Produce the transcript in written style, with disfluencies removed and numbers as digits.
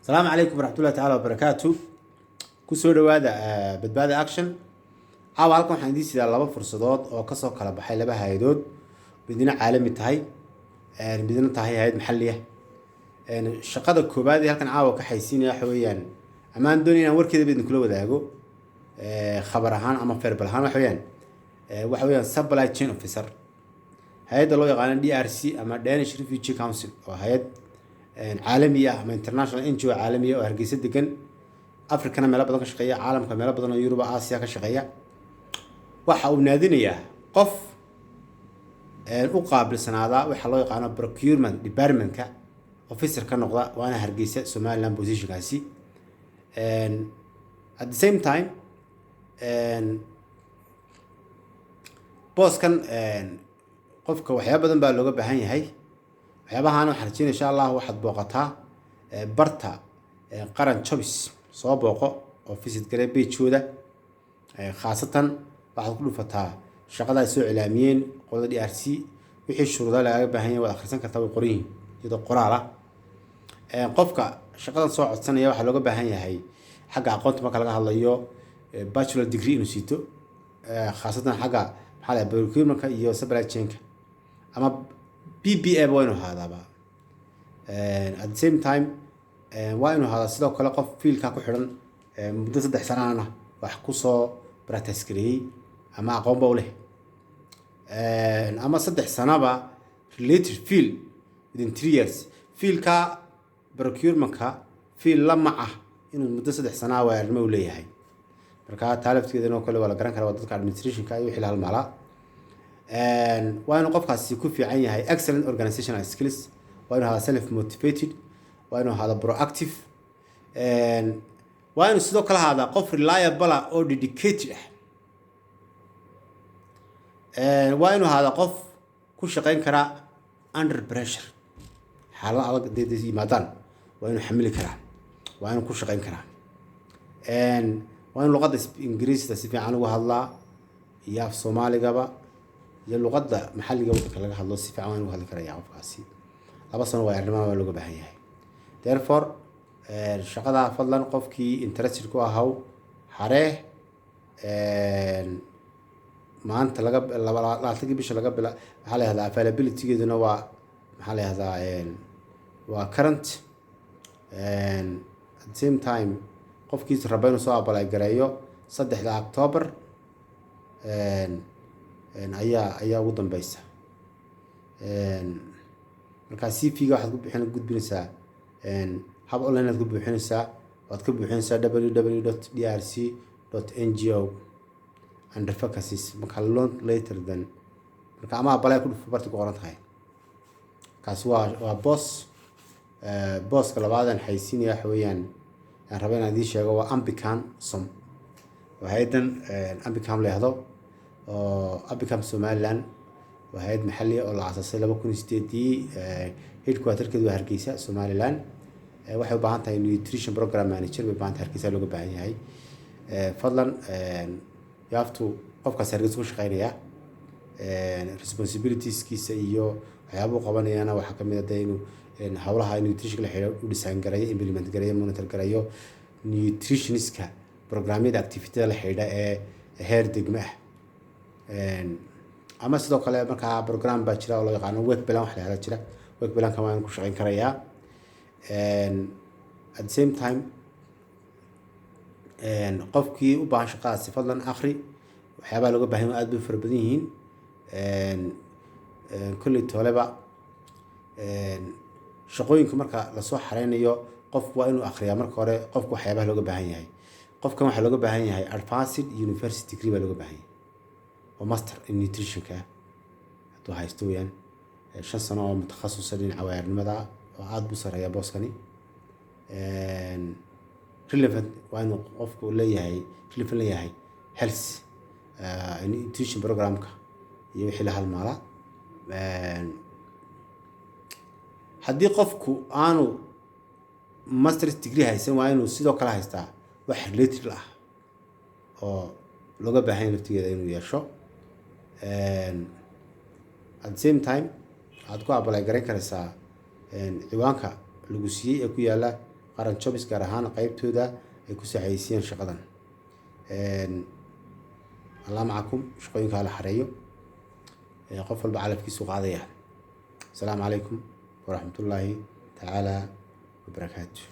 السلام عليكم ورحمة الله تعالى وبركاته. كسر هذا بدبادة أكشن. عوالكم حديث إذا لبا فرصات أو قصة كلا بحي لبا هيدود بدنا عالمي تهاي بدنا تهاي هيد محلية الشقة الكوبادي هل كان عاوة كحيسين يا حويان أمان دنيا ور كده بدنا كله ذاقو خبرهان أما فربلهان وحويان سبلاي تشين أوفيسر هيدا لو يقال دي آر سي أما دانش ريفيوجي كونسل وهيد عالمية أما انترناشونال إنجو عالمية وهرجيسة دكان أفريقيا ملا بدن كشقية عالم كملا بدن يوروب آسيا كشقية waxa uu naadinayaa qof u qaabilsan waxa loo yaqaan procurement department-ka officer ka noqda waana Hargeysa Somaliland position-kaasi at the same time boss-kan qofka waxyaabo badan baa looga baahan yahay waxyaabahan waxaan rajaynayaa insha Allah waxaad booqataa barta qaran choice soo booqo oo visit garee page-ooda khaasatan waxaad ku dhufataa shaqada ay soo cilaamiyeen qolada DRC wixii shuruudo laga baahan yahay wada akhrisan kartaa way qoran yihiin iyadoo qoraal ah qofka shaqadan soo codsanaya waxa looga baahan yahay xagga aqoonta marka laga hadlayo bachelor degree inuu siito khaasatan xagga maxaa la procurement iyo supply chain ama BBA waa inuu haadaaba at the same time waa inuu haada sidoo kale qof fiilka ku xiran muddo 3 sano ah wax ku soo practice gareeyay ama aqoon baa u leh ama 3 sano ba related field within 3 years fiilka procurement-ka fiil lama ah inuu muddo 3 sano waarnimo u leeyahay marka taalafteedana oo kale wala garan kara dadka administration-ka ay wixii la halmala waa inuu qofkaasi ku fiican yahay excellent organizational skills waa inuu hada self motivated waa inuu hada proactive waa inuu sidoo kale hada qof reliable oo dedicated waa inuu hada qof ku shaqeyn kara under pressure xaalad adag deedis yimaadaan waa inuu xamili karaa waa inuu ku shaqeyn karaa waa inuu luqadda Ingiriisiga si fiican ugu hadlaa iyo af Soomaaligaba iyo luqadda maxalliga waddanka laga hadlo si fiican ugu hadli karaa qofkaasi 2 sano waa arrimaha looga baahan yahay therefore shaqada fadlan qofkii interested ku ahaw xaree maanta laga 20 bisha laga bila waxa la yiraahdaa availability-geeduna waa waxa la yiraahdaa waa current at the same time qofkii raba inuu soo apply gareeyo 3 October ayaa ugu dambaysa marka CV-ga waxaad ku gudbinaysaa hab online aad ku buuxinaysaa waad ka buuxinaysaa www.drc.ngo under vacancies marka long later than marka ama apply ku dhufo barta ku qoran tahay kaas waa boss ka labaadan xaysiinaya xawayaan aan rabaa inaan idin sheego waa Ambicam som hay'adan Ambicam leehdo oo Ambicam Somaliland waa hay'ad maxalli oo la aasaasay 2008 headquarter-keedu waa Hargeysa Somaliland waxay u baahan tahay nutrition program manager way baahan tahay Hargeysa looga baahan yahay fadlan you have to qofkaas Hargeysa ku shaqeynaya responsibilities-kiisa iyo waxyaabo qabanayana waxa kamid ah inuu hawlaha nutrition la xiriiro u design gareeyo implement gareeyo monitor gareeyo nutritionist-ka programmada activity la xiriira ee heer degmo ah ama sidoo kale marka program baa jira oo loo yaqaan work plan wax la jira work plan kama aan ku shaqeyn karayaa at the same time qofkii u baahan shaqadaasi fadlan akhri waxyaabaha looga baahan yahay aad bay fara badan yihiin kulli tooleba shaqooyinka marka la soo xareynayo qofku waa inuu akhriyaa marka hore qofku waxyaabaha looga baahan yahay qofkan waxa looga baahan yahay advanced university degree baa looga baahan yahay oo master in nutrition-ka haduu haysto weeyaan 5 sano oo mutakhassis dhinaca waayaarnimada oo aad buu sareeyaa booskani relevant waa inuu qofku leeyahay relevant leeyahay health nutrition program-ka iyo wixii la halmaala haddii qofku aanu master's degree haysan waa inuu sidoo kale haystaa wax related ah oo looga baahan yahay laftigeeda inuu yeesho at the same time aad ku apply gareyn karaysaa ciwaanka lagu siiyay ee ku yaala qaran jobs gaar ahaan qaybtooda ay ku saxaysiiyeen shaqadan. allah macakum, shaqooyinka la xareeyo, qof walba calafkiisu qaadaya. asalaamu calaykum waraxmatullaahi tacaala wabarakaatu.